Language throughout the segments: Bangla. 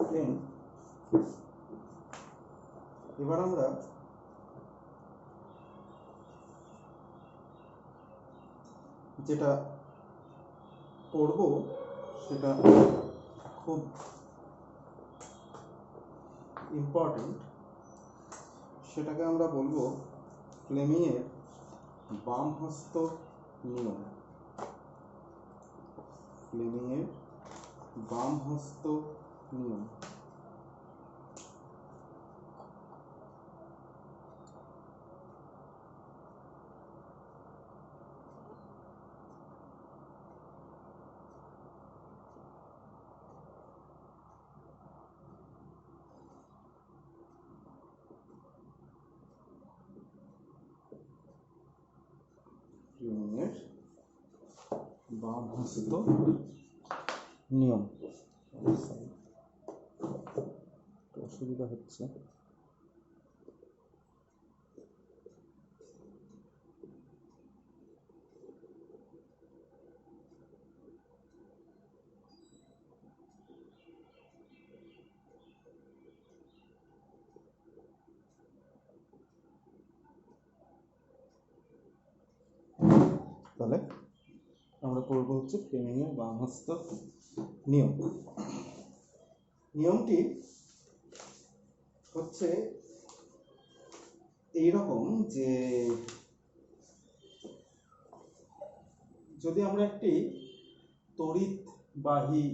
প্লেন। এবার আমরা যেটা করব সেটা খুব ইম্পর্টেন্ট, সেটাকে আমরা বলবো ফ্লেমিংয়ের বাম হস্ত নিয়ম। ফ্লেমিংয়ের বাম হস্ত নিয়ম। ফ্লেমিংয়ের বাম হস্ত নিয়ম। অসুবিধা হচ্ছে। তাহলে আমরা করব হচ্ছে ফ্লেমিংয়ের বাম হস্ত নিয়ম। নিয়মটি হচ্ছে এইরকম যে যদি আমরা একটি তড়িৎবাহী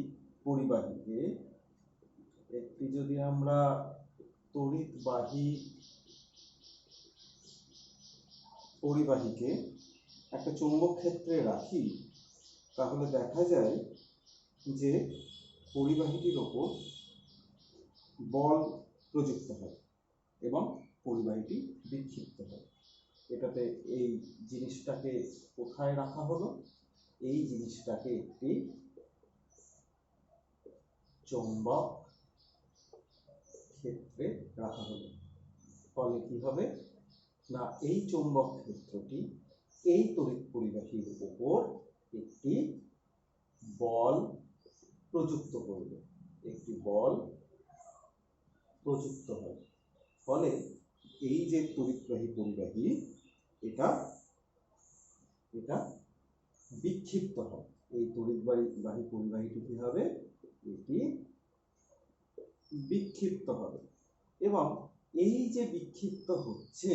পরিবাহীকে একটা চৌম্বক ক্ষেত্রে রাখি, তাহলে দেখা যায় যে পরিবাহীটির ওপর বল প্রযুক্ত হয় এবং পরিবাহীটি বিক্ষিপ্ত হয়। এটাতে এই জিনিসটাকে কোথায় রাখা হলো? এই জিনিসটাকে একটি চৌম্বক ক্ষেত্রে রাখা হলো। ফলে কি হবে না, এই চৌম্বক ক্ষেত্রটি এই তড়িৎ পরিবাহীর উপর একটি বল প্রযুক্ত করবে, একটি বল প্রযুক্ত হয়। ফলে এই যে তড়িৎবাহী পরিবাহী এটা বিক্ষিপ্ত হয়। এই তড়িৎবাহী পরিবাহীটি কি হবে? এটি বিক্ষিপ্ত হবে এবং এই যে বিক্ষিপ্ত হচ্ছে,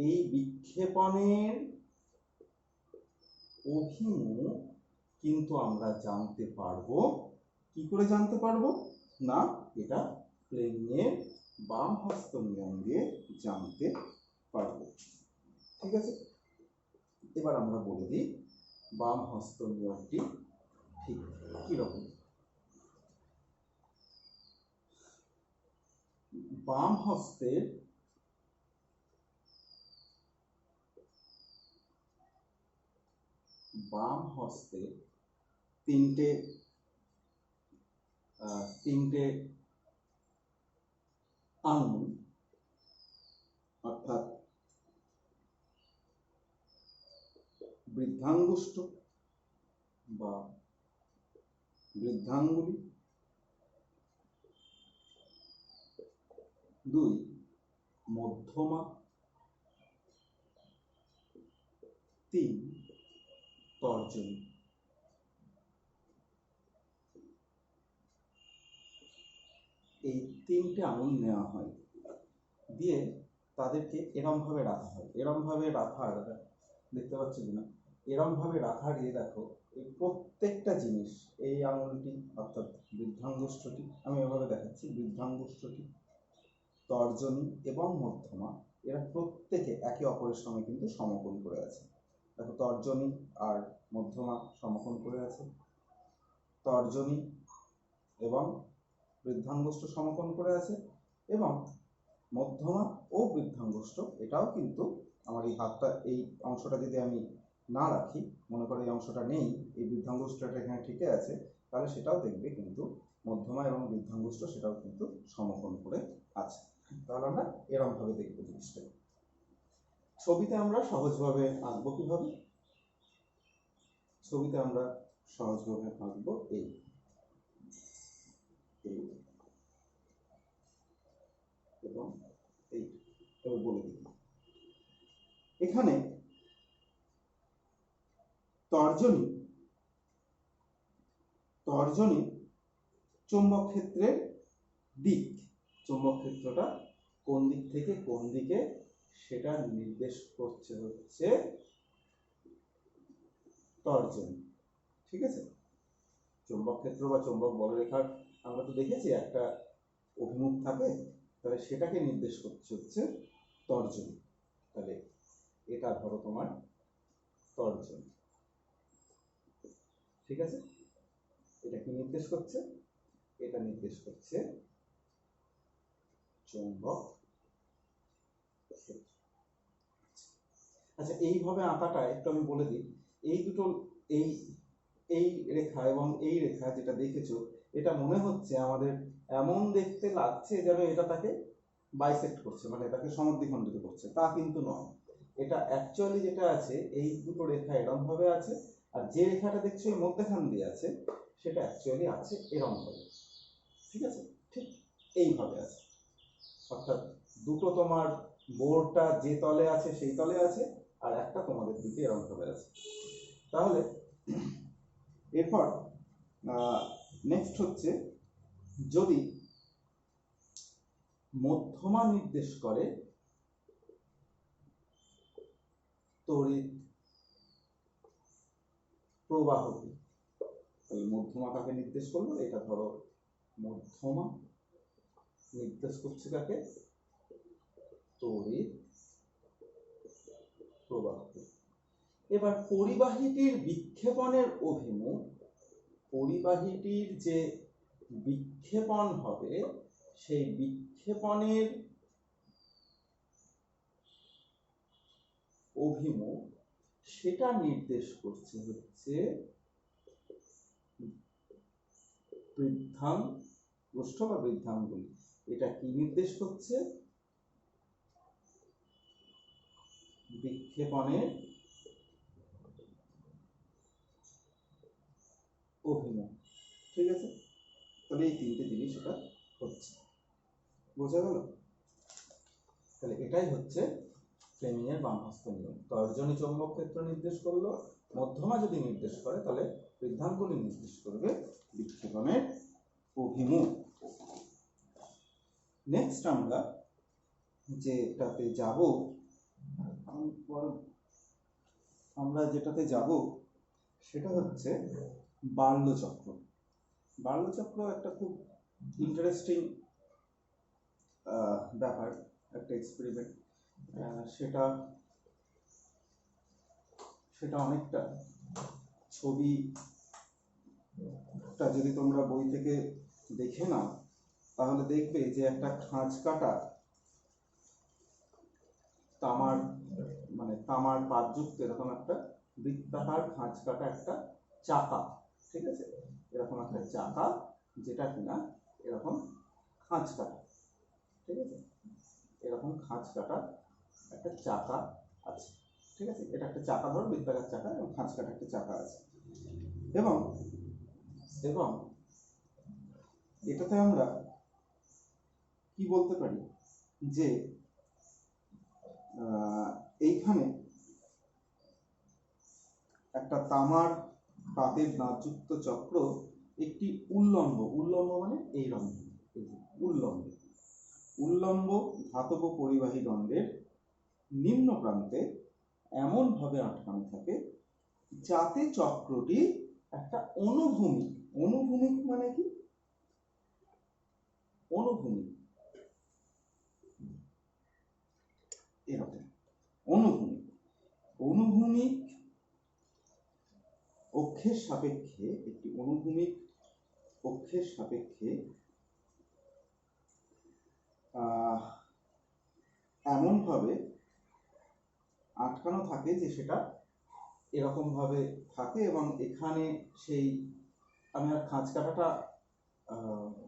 এই বিক্ষেপণের অভিমুখ কিন্তু আমরা জানতে পারবো। কি করে জানতে পারবো? না, এটা ফ্লেমিংয়ের বাম হস্ত নিয়ম দিয়ে জানতে পারবো। ঠিক আছে, এবার আমরা বলে দিই বাম হস্ত নিয়মটি ঠিক কিরকম। বাম হস্তে তিনটে আঙুল, অর্থাৎ বৃদ্ধাঙ্গুষ্ঠ বা বৃদ্ধাঙ্গুলি, 2 মধ্যমা, 3 তর্জনী। এই তিনটে আঙুল নেওয়া হয়, দিয়ে তাদেরকে এরম ভাবে রাখা হয়। এরম ভাবে রাখার, দেখতে পাচ্ছ কিনা, এরম ভাবে রাখার দেখো, এই প্রত্যেকটা জিনিস, এই আঙুলটি অর্থাৎ বৃদ্ধাঙ্গুষ্ঠটি, আমি এভাবে দেখাচ্ছি, বৃদ্ধাঙ্গুষ্ঠটি, তর্জনী এবং মধ্যমা, এরা প্রত্যেকে একে অপরের সঙ্গে কিন্তু সমকোণ করে আছে। দেখো, তর্জনী আর মধ্যমা সমকোণ করে আছে, তর্জনী এবং বৃদ্ধাঙ্গুষ্ঠ সমকোণ করে আছে, এবং মধ্যমা ও বৃদ্ধাঙ্গুষ্ঠ এটাও কিন্তু, আমার এই হাতটা, এই অংশটা যদি আমি না রাখি, মনে করে এই অংশটা নেই, এই বৃদ্ধাঙ্গুষ্ঠটা এখানে ঠিকই আছে, তাহলে সেটাও দেখবে কিন্তু মধ্যমা এবং বৃদ্ধাঙ্গুষ্ঠ সেটাও কিন্তু সমকোণ করে আছে। তাহলে আমরা এরকম ভাবে দেখবো জিনিসটা। ছবিতে আমরা সহজভাবে আঁকবো। কিভাবে ছবিতে আমরা সহজভাবে আঁকবো? এই এখানে তর্জনী চৌম্বক ক্ষেত্রের দিক, চৌম্বক ক্ষেত্রটা কোন দিক থেকে কোন দিকে সেটা নির্দেশ করছে হচ্ছে তর্জনী। ঠিক আছে, চৌম্বক ক্ষেত্র বা চৌম্বক বলরেখার আমরা তো দেখেছি একটা অভিমুখ থাকে, তাহলে সেটাকে নির্দেশ করছে হচ্ছে তর্জনী। তাহলে এটা ধরো তোমার তর্জনী। ঠিক আছে, এটা কি নির্দেশ করছে? এটা নির্দেশ করছে চৌম্বক ক্ষেত্র। আচ্ছা, এইভাবে আঁকাটা একটু আমি বলে দিই। এই দুটো এই এই রেখা এবং এই রেখা যেটা দেখেছো, এটা মনে হচ্ছে আমাদের এমন দেখতে লাগছে যেন এটা তাকে বাইসেক্ট করছে, মানে তাকে সমদ্বিখণ্ডিত করছে, তা কিন্তু নয়। এটা অ্যাকচুয়ালি যেটা আছে, এই দুটো রেখা এরম ভাবে আছে, আর যে রেখাটা দেখছো এই মধ্যখান দিয়ে আছে সেটা অ্যাকচুয়ালি আছে এরম ভাবে। ঠিক আছে, ঠিক এইভাবে আছে। অর্থাৎ দুটো তোমার বোর্ডটা যে তলে আছে সেই তলে আছে, আর একটা তোমাদের দিকে এরম ভাবে আছে। তাহলে এরপর নেক্সট হচ্ছে, যদি মধ্যমা নির্দেশ করে তড়িৎ প্রবাহকে, তাহলে মধ্যমা কাকে নির্দেশ করলো? এটা ধরো মধ্যমা নির্দেশ করছে কাকে? তড়িৎ প্রবাহকে। এবার পরিবাহীটির বিক্ষেপণের অভিমুখ, পরিবাহীটির যে বিক্ষেপণ হবে সেই বিক্ষেপণের অভিমুখ সেটা নির্দেশ করছে হচ্ছে বৃদ্ধাঙ্ক পৃষ্ঠ বা বৃদ্ধাঙ্গুলি। এটা কি নির্দেশ করছে? বিক্ষেপণের অভিমুখ। ঠিক আছে, তাহলে এই তিনটে জিনিস এটা হচ্ছে, বোঝা গেল? তাহলে এটাই হচ্ছে ফ্লেমিং এর বামহস্ত নিয়ম। তর্জনী চৌম্বক ক্ষেত্র নির্দেশ করলো, মধ্যমা যদি নির্দেশ করে তাহলে বৃদ্ধাঙ্গুলি নির্দেশ করবে বিক্ষেপণের অভিমুখ। নেক্সট আমরা যেটাতে যাব, সেটা হচ্ছে বার্লো-চক্র। বার্লো-চক্র একটা খুব ইন্টারেস্টিং ব্যাপার, একটা এক্সপেরিমেন্ট। সেটা অনেকটা ছবিটা যদি তোমরা বই থেকে দেখে নাও তাহলে দেখবে যে একটা খাঁজ কাটা তামার পাতযুক্ত এরকম একটা বৃত্তাকার খাঁজ কাটা একটা চাকা। ঠিক আছে, এরকম একটা চাকা যেটা কিনা এরকম খাঁজ কাটা। ঠিক আছে, এরকম খাঁজ কাটা একটা চাকা আছে। ঠিক আছে, এটা একটা চাকা, ধরো বৃত্তাকার চাকা এবং খাঁজ কাটা একটা চাকা আছে। এবং এবং এটাতে আমরা কি বলতে পারি যে এইখানে একটা তামার পাতের দাঁতযুক্ত চক্র একটি উল্লম্ব মানে এইরকম উল্লম্ব ধাতব পরিবাহী দণ্ডের নিম্ন প্রান্তে এমন ভাবে আটকানো থাকে যাতে চক্রটি একটা অনুভূমিক মানে কি? এরকম অনুভূমিক অক্ষের সাপেক্ষে, একটি অনুভূমিক অক্ষের সাপেক্ষে এমন ভাবে আটকানো থাকে যে সেটা এরকম ভাবে থাকে। এবং এখানে সেই, আমি আর খাঁজ কাটাটা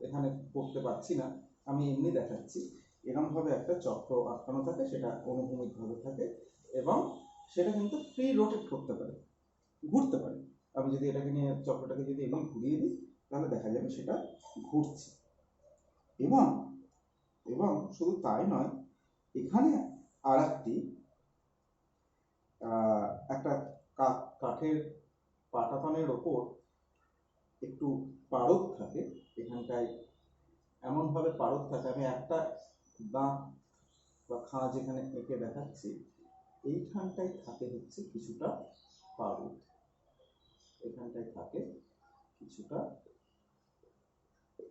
এখানে করতে পারছি না, আমি এমনি দেখাচ্ছি। এরকম ভাবে একটা চক্র আটকানো থাকে, সেটা অনুভূমিক ভাবে থাকে এবং সেটা কিন্তু ফ্রি রোটেট করতে পারে, ঘুরতে পারে। আমি যদি এটাকে নিয়ে চক্রটাকে যদি এমনি ঘুরিয়ে দিই তাহলে দেখা যাবে সেটা ঘুরছে। এবং শুধু তাই নয়, এখানে আর একটি একটা কাঠের পাটাতনের ওপর একটু পারদ থাকে, এখানটায় এমনভাবে পারদ থাকে, আমি একটা দাঁত বা খাঁ যেখানে এঁকে দেখাচ্ছি এইখানটায় থাকে হচ্ছে কিছুটা পারদ, এখানটায় থাকে কিছুটা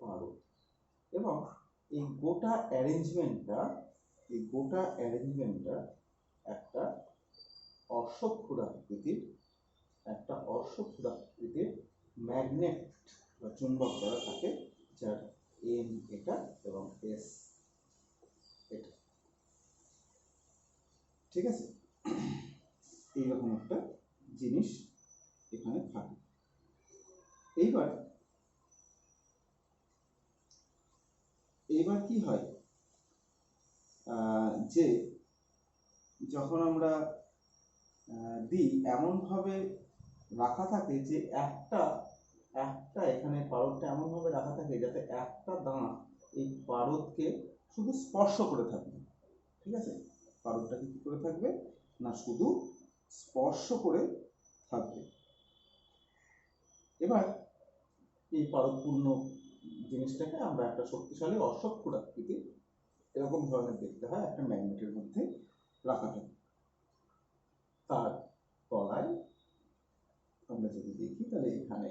পারদ। এবং এই গোটা অ্যারেঞ্জমেন্টটা একটা অশ্বক্ষুরাকৃতির ম্যাগনেট বা চুম্বক দ্বারা থাকে, যার এম এটা এবং এস এটা। ঠিক আছে, এইরকম একটা জিনিস এখানে থাকে। এইবার কি হয়, যে যখন আমরা দিই এমনভাবে রাখা থাকে যে একটা এখানে পারদটা এমনভাবে রাখা থাকে যাতে একটা দাঁত এই পারদকে শুধু স্পর্শ করে থাকবে। ঠিক আছে, পারদটাকে কি করে থাকবে না, শুধু স্পর্শ করে থাকবে। এবার এই পারদপূর্ণ জিনিসটাকে আমরা একটা শক্তিশালী অশ্বক্ষুরাকৃতি এরকম ধরনের দেখতে হয় একটা ম্যাগনেটের মধ্যে রাখা থাকে। তার তলায় আমরা যদি দেখি তাহলে এখানে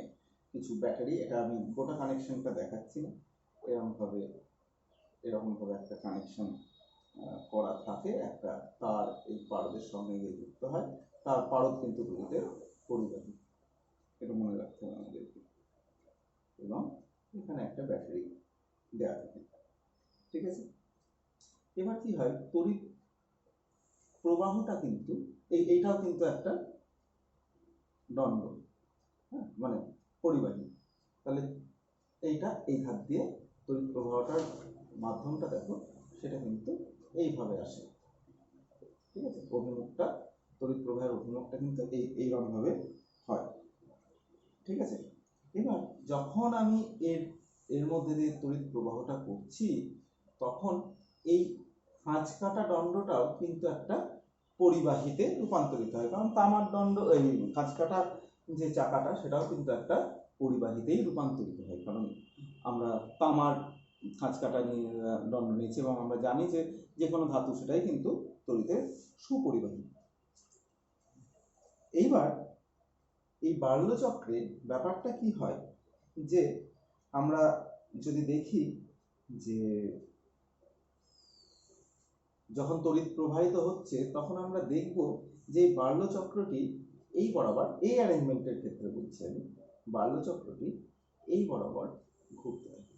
কিছু ব্যাটারি, এটা আমি গোটা কানেকশনটা দেখাচ্ছি না, এরকম ভাবে একটা কানেকশন করা থাকে, একটা তার এই পারদের সঙ্গে গিয়ে যুক্ত হয়। তার পারদ কিন্তু তড়িতের পরিবাহী, এটা মনে রাখতে হবে আমাদেরকে। এবং এখানে একটা ব্যাটারি দেওয়া থাকে। ঠিক আছে, এবার কি হয়, তড়িৎ প্রবাহটা কিন্তু এইটাও কিন্তু একটা দণ্ড, হ্যাঁ, মানে পরিবাহী। তাহলে এইটা এই ধার দিয়ে তড়িৎ প্রবাহটার মাধ্যমটা দেখো, সেটা কিন্তু এইভাবে আসে। ঠিক আছে, অভিমুখটা, তড়িৎ প্রবাহের অভিমুখটা কিন্তু এইরকম ভাবে হয়। ঠিক আছে, এবার যখন আমি এর মধ্যে দিয়ে তড়িৎ প্রবাহটা করছি, তখন এই খাঁজ কাটা দণ্ডটাও কিন্তু একটা পরিবাহীতে রূপান্তরিত হয়, কারণ তামার দণ্ড, এই খাঁজ কাটা যে চাকাটা সেটাও কিন্তু একটা পরিবাহীতেই রূপান্তরিত হয়, কারণ আমরা তামার খাঁজ কাটা দণ্ড নিয়েছি এবং আমরা জানি যে কোনো ধাতু সেটাই কিন্তু তড়িতের সুপরিবাহী। এইবার এই বার্লো চক্রে ব্যাপারটা কি হয়, যে আমরা যদি দেখি যে যখন তড়িৎ প্রবাহিত হচ্ছে তখন আমরা দেখব যে বার্লো চক্রটি এই বরাবর, এই অ্যারেঞ্জমেন্টের ক্ষেত্রে বলছি আমি, বার্লো চক্রটি এই বরাবর ঘুরতে থাকে।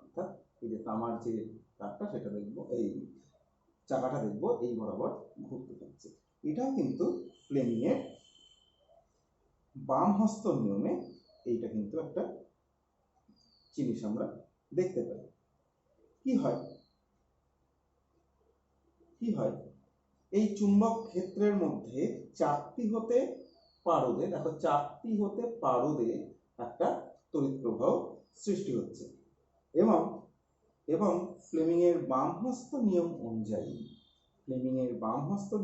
অর্থাৎ এই যে তামার যে তারটা সেটা দেখবো, এই চাকাটা দেখবো এই বরাবর ঘুরতে থাকছে। এটাও কিন্তু ফ্লেমিং এর বাম হস্ত নিয়মে এইটা কিন্তু একটা জিনিস আমরা দেখতে পাই। কি হয় এই চুম্বক ক্ষেত্রের মধ্যে চারটি হতে পারদে একটা তড়িৎ প্রবাহ সৃষ্টি হচ্ছে, এবং ফ্লেমিং এর বামহস্ত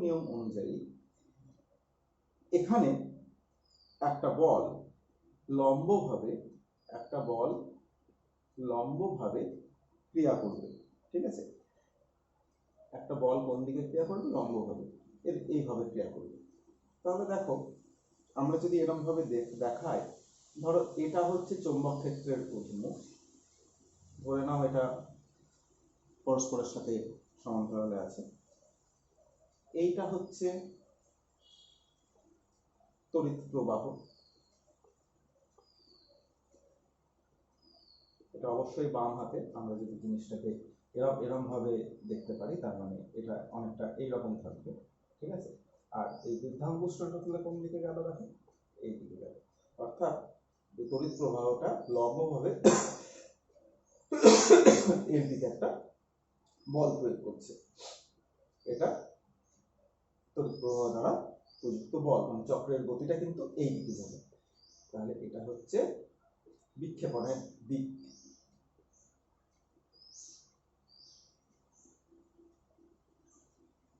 নিয়ম অনুযায়ী এখানে একটা বল লম্বভাবে ক্রিয়া করবে। ঠিক আছে, একটা বল কোন দিকে ক্রিয়া করবে, লম্বভাবে, এইভাবে ক্রিয়া করবে। তাহলে দেখো, আমরা যদি এরকম ভাবে দেখাই, ধরো এটা হচ্ছে চৌম্বক ক্ষেত্রের অভিমুখ, ধরে নাও এটা পরস্পরের সাথে সমান্তরালে আছে, এইটা হচ্ছে তড়িৎ প্রবাহ, এটা অবশ্যই বাম হাতে। আমরা যদি জিনিসটাকে এরকম ভাবে দেখতে পারি, তার মানে এটা অনেকটা এইরকম থাকবে। ঠিক আছে, আর এই বৃদ্ধাঙ্গুষ্ঠটা তুলে কোন দিকে গেল, দেখো এই দিকে গেল, অর্থাৎ তড়িৎ প্রবাহটা লম্বভাবে এর দিকে একটা বল প্রয়োগ করছে। এটা তড়িৎ প্রবাহ দ্বারা প্রযুক্ত বল, মানে চক্রের গতিটা কিন্তু এই দিকে যাবে। তাহলে এটা হচ্ছে বিক্ষেপণের দিক।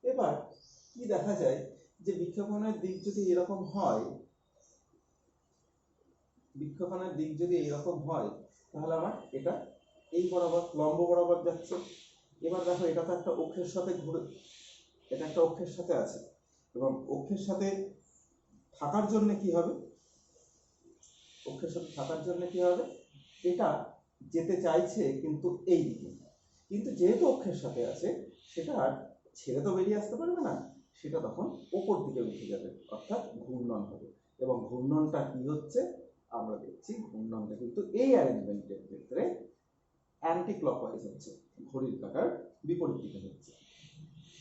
এবার কি কি দেখা যায় যে বিক্ষেপণের দিক যদি এরকম হয়, বিক্ষেপণের দিক যদি এইরকম হয়, তাহলে আমার এটা এই বরাবর লম্ব বরাবর যাচ্ছে। এবার দেখো এটা তো একটা অক্ষের সাথে ঘুরে, এটা একটা অক্ষের সাথে আছে, এবং অক্ষের সাথে থাকার জন্য কি হবে, অক্ষের সাথে থাকার জন্য কি হবে, এটা যেতে চাইছে কিন্তু এই দিকে, কিন্তু যেহেতু অক্ষের সাথে আছে সেটা আর ছেড়ে তো বেরিয়ে আসতে পারবে না, সেটা তখন ওপর দিকে উঠে যাবে, অর্থাৎ ঘূর্ণন হবে। এবং ঘূর্ণনটা কি হচ্ছে আমরা দেখছি, ঘূর্ণনটা কিন্তু এই অ্যারেঞ্জমেন্টের ক্ষেত্রে অ্যান্টি ক্লকওয়াইজ হচ্ছে, ঘড়ির কাঁটার বিপরীত দিকে হচ্ছে।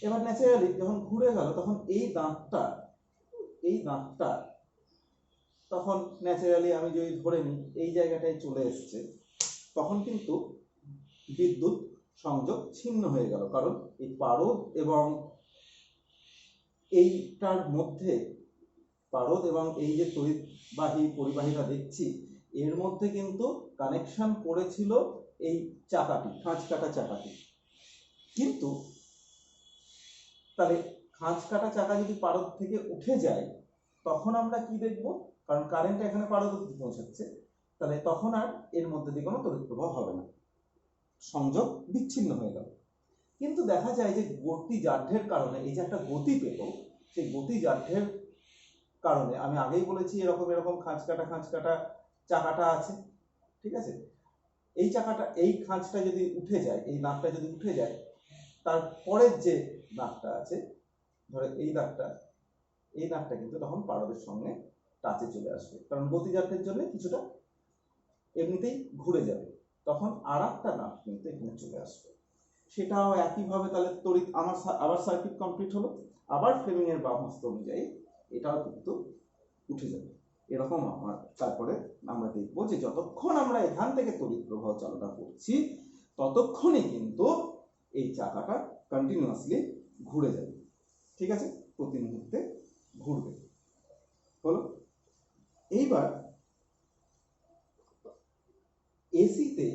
এবার ন্যাচারালি যখন ঘুরে গেল তখন এই দাঁতটা তখন ন্যাচারালি আমি যদি ধরে নিই এই জায়গাটায় চলে এসছে, তখন কিন্তু বিদ্যুৎ সংযোগ ছিন্ন হয়ে গেল, কারণ এই পারদ এবং এইটার মধ্যে, পারদ এবং এই যে তড়িৎবাহী পরিবাহীটা দেখছি এর মধ্যে কিন্তু কানেকশন করেছিল এই চাকাটি, খাঁজ কাটা চাকাটি। কিন্তু তাহলে খাঁজ কাটা চাকা যদি পারদ থেকে উঠে যায় তখন আমরা কি দেখব, কারণ কারেন্টটা এখানে পারদ অবধি পৌঁছাচ্ছে, তাহলে তখন আর এর মধ্যে দিয়ে কোনো তড়িৎ প্রবাহ হবে না, সংযোগ বিচ্ছিন্ন হয়ে গেল। কিন্তু দেখা যায় যে গতি জাঢ্যের কারণে এই যে একটা গতি পেল, সেই গতি জাঢ্যের কারণে আমি আগেই বলেছি এরকম এরকম খাঁজ কাটা চাকাটা আছে, ঠিক আছে, এই চাকাটা, এই খাঁজটা যদি উঠে যায়, এই দাগটা যদি উঠে যায়, তারপরের যে দাগটা আছে, ধরে এই দাগটা কিন্তু তখন পারদের সঙ্গে টাচে চলে আসবে, কারণ গতিজাতের জন্য কিছুটা এমনিতেই ঘুরে যাবে, তখন আর একটা দাগ কিন্তু এখানে চলে আসবে। সেটাও একইভাবে তাহলে তড়িৎ আমার আবার সার্কিট কমপ্লিট হলো, আবার ফ্লেমিং এর বামহস্ত অনুযায়ী এটাও কিন্তু উঠে যাবে। এরকম আমার তারপরে আমরা দেখব যে যতক্ষণ আমরা এখান থেকে তড়িৎ প্রবাহ চালনা করছি ততক্ষণই কিন্তু এই চাকাটা কন্টিনিউয়াসলি ঘুরে যাবে, ঠিক আছে, প্রতি মুহূর্তে ঘুরবে। হলো। এইবার এসিতে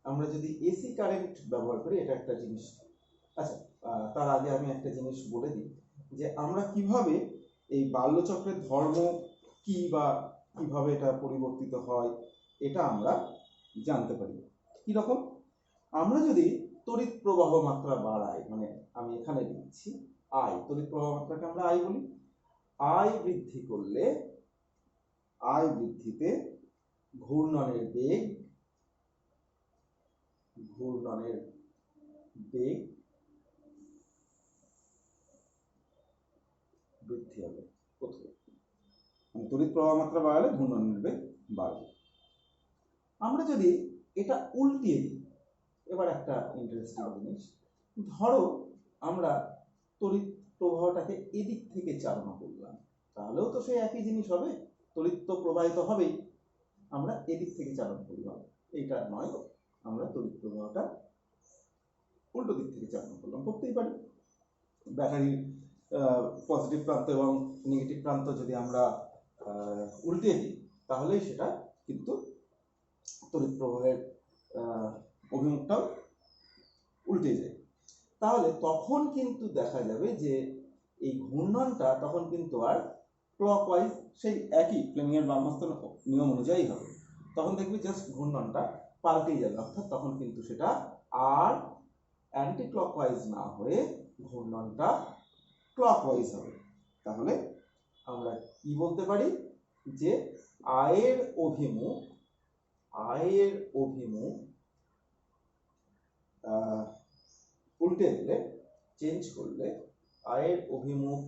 আমরা যদি এসি কারেন্ট ব্যবহার করি, এটা একটা জিনিস। আচ্ছা, তার আগে আমি একটা জিনিস বলে দিই যে আমরা কিভাবে এই বাল্যচক্রের ধর্ম কি বা কিভাবে এটা পরিবর্তিত হয় এটা আমরা জানতে পারি। কিরকম, আমরা যদি তড়িৎ প্রবাহ মাত্রা বাড়াই, মানে আমি এখানে দিচ্ছি আই, তড়িৎ প্রবাহ মাত্রাকে আমরা আই বলি, আই বৃদ্ধি করলে আই বৃদ্ধিতে ঘূর্ণনের বেগ বৃদ্ধি হবে। প্রথমে তড়িৎ প্রবাহ মাত্রা বাড়ালে ঘূর্ণনের বেগ বাড়বে। আমরা যদি এটা উল্টিয়ে দিই, এবার একটা ইন্টারেস্টিং জিনিস, ধরো আমরা তড়িৎ প্রবাহটাকে এদিক থেকে চালনা করলাম, তাহলেও তো সেই একই জিনিস হবে, তড়িৎ তো প্রবাহিত হবেই। আমরা এদিক থেকে চালনা করলাম, এইটা নয়, আমরা তড়িৎ প্রবাহটা উল্টো দিক থেকে চালনা করলাম, করতেই পারি। ব্যাটারির পজিটিভ প্রান্ত এবং নেগেটিভ প্রান্ত যদি আমরা উল্টিয়ে দিই তাহলেই সেটা কিন্তু তড়িৎ প্রবাহের অভিমুখটাও উল্টে যায়। তাহলে তখন কিন্তু দেখা যাবে যে এই ঘূর্ণনটা তখন কিন্তু আর ক্লকওয়াইজ সেই একই ফ্লেমিং এর বামহস্ত নিয়ম অনুযায়ী হবে, তখন দেখবি জাস্ট ঘূর্ণনটা পাল্টে যাবে, অর্থাৎ তখন কিন্তু সেটা আর অ্যান্টি ক্লকওয়াইজ না হয়ে ঘূর্ণনটা ক্লকওয়াইজ হবে। তাহলে আমরা কি বলতে পারি যে আয়ের অভিমুখ উল্টে দিলে, চেঞ্জ করলে, আয়ের অভিমুখ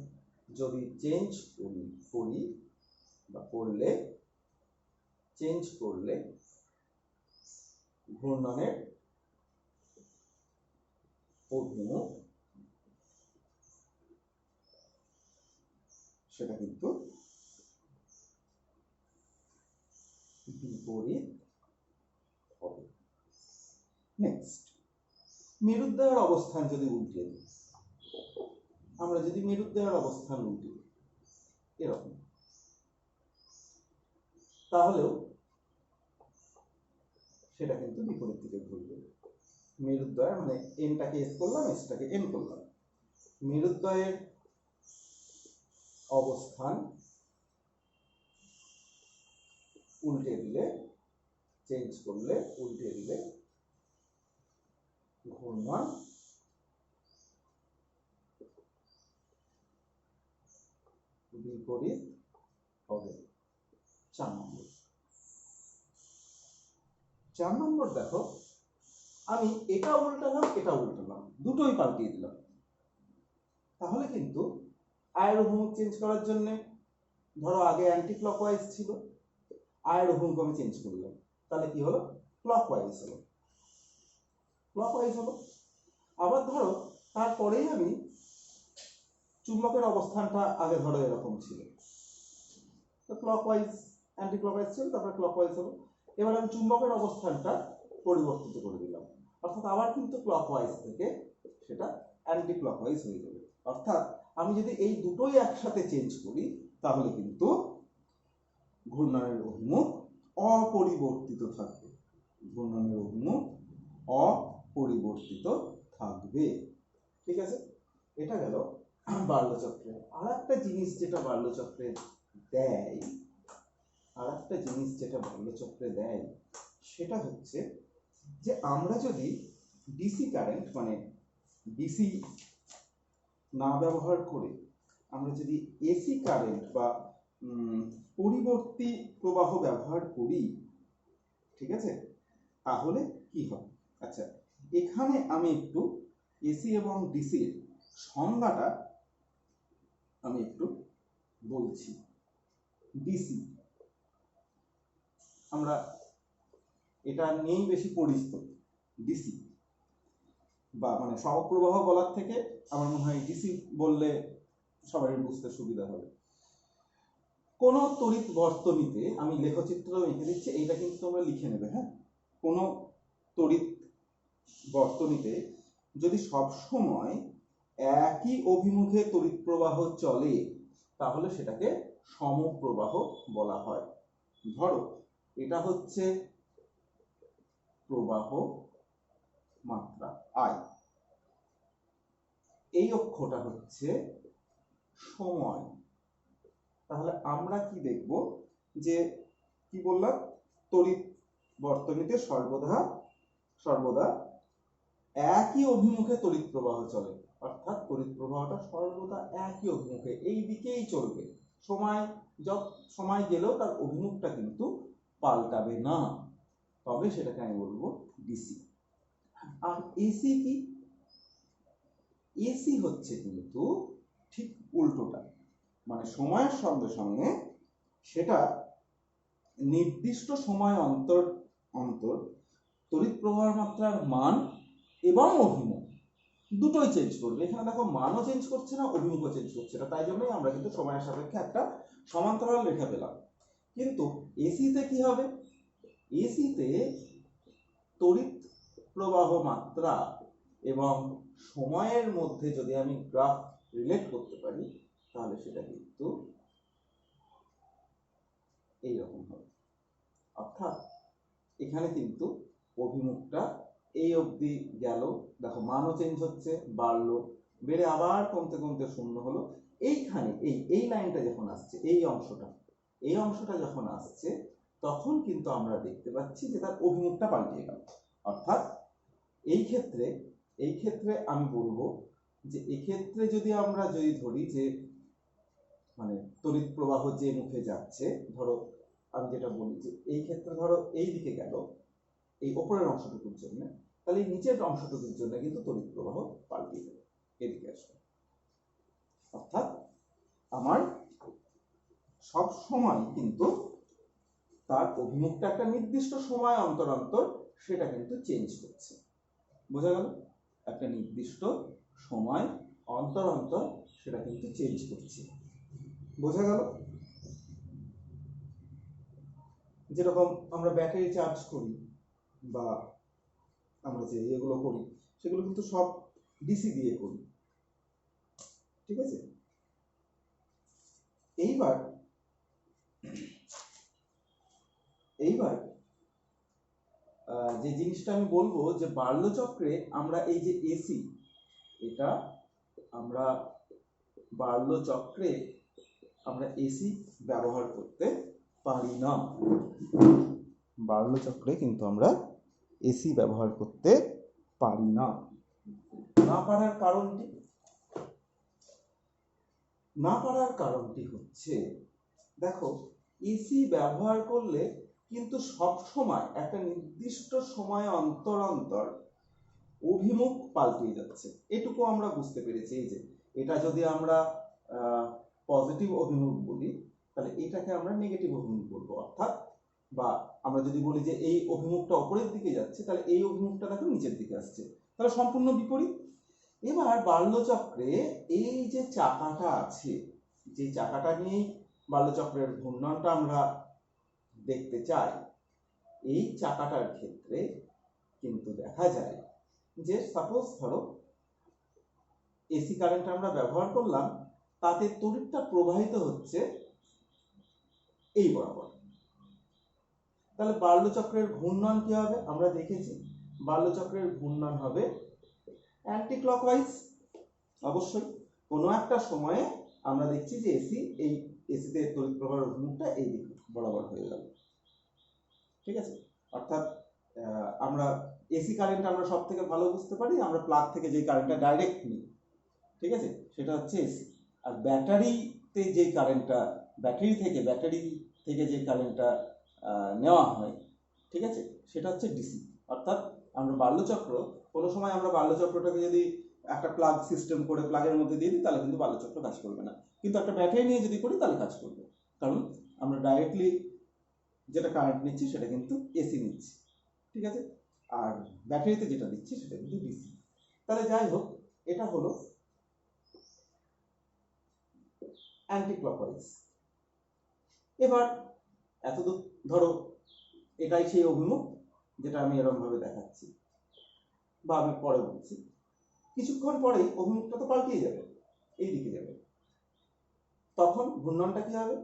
যদি চেঞ্জ করি বা করলে, চেঞ্জ করলে ঘূর্ণনের অভিমুখ সেটা কিন্তু বিপরীত হবে। নেক্সট, মেরুদণ্ডের অবস্থান যদি উল্টে দিই, আমরা যদি মেরুদণ্ডের অবস্থান উল্টে দিই এরকম, তাহলেও সেটা কিন্তু বিপরীত দিকে ঘুরবে। মেরুদণ্ড মানে এনটাকে এস করলাম, এসটাকে এন করলাম, মেরুদণ্ডের অবস্থান উল্টে দিলে, চেঞ্জ করলে, উল্টে দিলে ঘূর্ণন বিপরীত হবে। 4 নম্বর। 4 নম্বর দেখো, আমি এটা উল্টালাম, এটা উল্টালাম, দুটোই পাল্টিয়ে দিলাম। তাহলে কিন্তু আয়ের অভিমুখ চেঞ্জ করার জন্য, ধরো আগে অ্যান্টি ক্লকওয়াইজ ছিল, আয়ের অভিমুখ আমি চেঞ্জ করলাম, তাহলে কি হলো? ক্লকওয়াইজ হলো, ক্লকওয়াইজ হলো। আবার ধরো তারপরেই আমি চুম্বকের অবস্থানটা আগে ধরো এরকম ছিল, তো ক্লকওয়াইজ, অ্যান্টি ক্লকওয়াইজ ছিল, তারপরে ক্লকওয়াইজ হলো। এবার আমি চুম্বকের অবস্থানটা পরিবর্তিত করে দিলাম, অর্থাৎ আবার কিন্তু ক্লকওয়াইজ থেকে সেটা অ্যান্টি ক্লকওয়াইজ হয়ে যাবে। অর্থাৎ আমি যদি এই দুটোই একসাথে চেঞ্জ করি তাহলে কিন্তু ঘূর্ণনের অভিমুখ অপরিবর্তিত থাকবে, ঘূর্ণনের অভিমুখ অপরিবর্তিত থাকবে। ঠিক আছে, এটা গেল বার্লোচক্রে। আর একটা জিনিস যেটা বার্লোচক্রে দেয়, আর একটা জিনিস যেটা বার্লোচক্রে দেয়, সেটা হচ্ছে যে আমরা যদি ডিসি কারেন্ট মানে ডিসি না ব্যবহার করে আমরা যদি এসি কারেন্ট বা পরিবর্তী প্রবাহ ব্যবহার করি, ঠিক আছে, তাহলে কি হবে? আচ্ছা, এখানে আমি একটু এসি এবং ডিসির সংজ্ঞাটা আমি একটু বলছি। ডিসি আমরা এটা নিয়েই বেশি পরিচিত, ডিসি বা মানে সমপ্রবাহ বলার থেকে আমার মনে হয় ডিসি বললে সবাই বুঝতে সুবিধা হবে। কোন তড়িৎ বর্তনীতে, আমি লেখচিত্র এঁকে দিচ্ছি, এইটা কিন্তু তোমরা লিখে নেবে, হ্যাঁ। কোন তড়িৎ বর্তনীতে যদি সব সময় একই অভিমুখে তড়িৎ প্রবাহ চলে তাহলে সেটাকে সমপ্রবাহ বলা হয়। ধরো এটা হচ্ছে প্রবাহ মাত্রা I, এই অক্ষটা হচ্ছে সময়। তাহলে আমরা কি দেখব, যে কি বললাম, তড়িৎ বর্তনীতে সর্বদা একই অভিমুখে তড়িৎ প্রবাহ চলে, অর্থাৎ তড়িৎ প্রবাহটা সর্বদা একই অভিমুখে এই দিকেই চলবে, সময় গেলেও তার অভিমুখটা কিন্তু পাল্টাবে না, তবে সেটাকে আমি বলবো ডিসি। আর এসি কি? এসি হচ্ছে কিন্তু ঠিক উল্টোটা, মানে সময়ের সঙ্গে সঙ্গে সেটা নির্দিষ্ট সময় অন্তর অন্তর তড়িৎ প্রবাহ মাত্রার মান এবং অভিমুখ দুটোই চেঞ্জ করবে। এখানে দেখো মানও চেঞ্জ করছে না, অভিমুখও চেঞ্জ করছে না, তাই জন্যই আমরা কিন্তু সময়ের সাপেক্ষে একটা সমান্তরাল রেখা পেলাম। কিন্তু এসিতে কি হবে? এসিতে তড়িৎ প্রবাহ মাত্রা এবং সময়ের মধ্যে যদি আমি গ্রাফ রিলেট করতে পারি তাহলে সেটা কিন্তু এইরকম হবে। অর্থাৎ এখানে কিন্তু অভিমুখটা এই অবধি গেল, দেখো মানও চেঞ্জ হচ্ছে, বাড়লো, বেড়ে আবার কমতে কমতে শূন্য হলো। এইখানে এই লাইনটা যখন আসছে, এই অংশটা যখন আসছে, তখন কিন্তু আমরা দেখতে পাচ্ছি যে তার অভিমুখটা পাল্টে গেল। অর্থাৎ এই ক্ষেত্রে আমি বলবো যে এক্ষেত্রে যদি আমরা ধরি যে মানে তড়িৎ প্রবাহ যে মুখে যাচ্ছে, ধরো আমি যেটা বলি যে এই ক্ষেত্রে ধরো এই দিকে গেল এই উপরের অংশটুকুর জন্য, তাহলে এই নিচের অংশটুকুর জন্য কিন্তু তড়িৎ প্রবাহ পাল্টে যাবে, এদিকে আসবে। অর্থাৎ আমার সব সময় কিন্তু তার অভিমুখটা একটা নির্দিষ্ট সময় অন্তর অন্তর সেটা কিন্তু চেঞ্জ করছে। বোঝা গেল? একটা নির্দিষ্ট সময় অন্তর অন্তর সেটা কিন্তু চেঞ্জ করছে। বোঝা গেল? যেরকম আমরা ব্যাটারি চার্জ করি বা আমরা যে এগুলো করি সেগুলো কিন্তু সব ডিসি দিয়ে করি, ঠিক আছে? এইবার যে জিনিসটা আমি বলবো যে বার্লো চক্রে আমরা এই যে এসি, এটা আমরা বার্লো চক্রে আমরা এসি ব্যবহার করতে পারি না। বার্লো চক্রে কিন্তু আমরা এসি ব্যবহার করতে পারি না। না পারার কারণটি হচ্ছে, দেখো এসি ব্যবহার করলে কিন্তু সব সময় একটা নির্দিষ্ট সময় অন্তর অন্তর অভিমুখ পাল্টে যাচ্ছে, এটুকু আমরা বুঝতে পেরেছি। এই যে এটা যদি আমরা পজিটিভ অভিমুখ বলি, তাহলে এটাকে আমরা নেগেটিভ অভিমুখ বলবো, অর্থাৎ বা আমরা যদি বলি যে এই অভিমুখটা উপরের দিকে যাচ্ছে, তাহলে এই অভিমুখটা দেখো নিচের দিকে আসছে, তাহলে সম্পূর্ণ বিপরীত। এবার বার্লো চক্রে এই যে চাকাটা আছে, যে চাকাটা নিয়েই বার্লো চক্রের ঘূর্ণনটা আমরা দেখতে চাই, এই চাকাটার ক্ষেত্রে কিন্তু দেখা যায় যে সাপোজ ধরো এসি কারেন্ট আমরা ব্যবহার করলাম, তাতে তড়িৎটা প্রবাহিত হচ্ছে এই বরাবর। তাহলে বার্লো চক্রের ঘূর্ণন কি হবে? আমরা দেখেছি বার্লো চক্রের ঘূর্ণন হবে অ্যান্টি ক্লকওয়াইজ। অবশ্যই কোনো একটা সময়ে আমরা দেখছি যে এই এসিতে তড়িৎ প্রবাহের অভিমুখটা এই দিক বরাবর হয়ে গেল, ঠিক আছে। অর্থাৎ আমরা এসি কারেন্ট আমরা সব থেকে ভালো বুঝতে পারি আমরা প্লাগ থেকে যে কারেন্টটা ডাইরেক্ট নিই, ঠিক আছে, সেটা হচ্ছে এসি। আর ব্যাটারিতে যে কারেন্টটা ব্যাটারি থেকে যে কারেন্টটা নেওয়া হয়, ঠিক আছে, সেটা হচ্ছে ডিসি। অর্থাৎ আমরা বার্লো চক্র, কোনো সময় আমরা বার্লো চক্রটাকে যদি একটা প্লাগ সিস্টেম করে প্লাগের মধ্যে দিয়ে দিই, তাহলে কিন্তু বার্লো চক্র কাজ করবে না। কিন্তু একটা ব্যাটারি নিয়ে যদি করি তাহলে কাজ করবে, কারণ আমরা ডাইরেক্টলি যেটা কারেন্ট নিচ্ছি সেটা কিন্তু এসি নিচ্ছি, ঠিক আছে, আর ব্যাটারিতে যেটা দিচ্ছি সেটা কিন্তু ডিসি। তাহলে যাই হোক, এটা হলো অ্যান্টি ক্লকওয়াইজ। এবার এতদূর ধরো এটাই সেই অভিমুখ যেটা আমি এরকম ভাবে দেখাচ্ছি বা আমি পরে বলছি। কিছুক্ষণ পরেই অভিমুখটা তো পাল্টিয়ে যাবে, এই দিকে যাবে, তখন ঘূর্ণনটা কি হবে?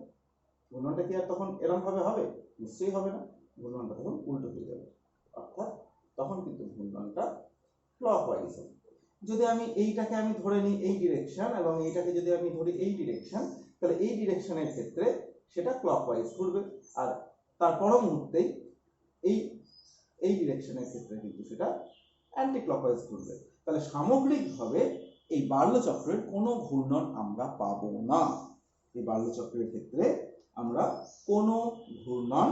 ঘূর্ণনটা কি আর তখন এরকম ভাবে হবে? নিশ্চয়ই হবে না, ঘূর্ণনটা তখন উল্টো হয়ে যাবে, অর্থাৎ তখন কিন্তু ঘূর্ণনটা ক্লকওয়াইজ হবে। যদি আমি এইটাকে আমি ধরে নিই এই ডিরেকশন, এবং এইটাকে যদি আমি ধরি এই ডিরেকশন, তাহলে এই ডিরেকশনের ক্ষেত্রে সেটা ক্লকওয়াইজ ঘুরবে, আর তার পর মুহূর্তেই এই ডিরেকশনের ক্ষেত্রে কিন্তু সেটা অ্যান্টি ক্লকওয়াইজ ঘুরবে। তাহলে সামগ্রিকভাবে এই বার্লো চক্রের কোনো ঘূর্ণন আমরা পাবো না। এই বার্লো চক্রের ক্ষেত্রে আমরা কোনো ঘূর্ণন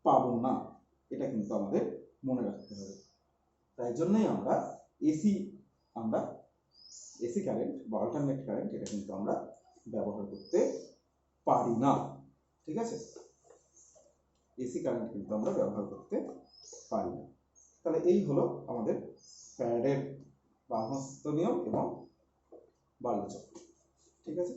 পাবো না, এটা কিন্তু আমাদের মনে রাখতে হবে। তাই জন্যই আমরা এসি কারেন্ট বা অল্টারনেট কারেন্ট এটা কিন্তু আমরা ব্যবহার করতে পারি না, ঠিক আছে। এসি কারেন্ট কিন্তু আমরা ব্যবহার করতে পারি না। তাহলে এই হলো আমাদের ফ্যারাডের বামহস্ত নিয়ম এবং বার্লো চক্র, ঠিক আছে।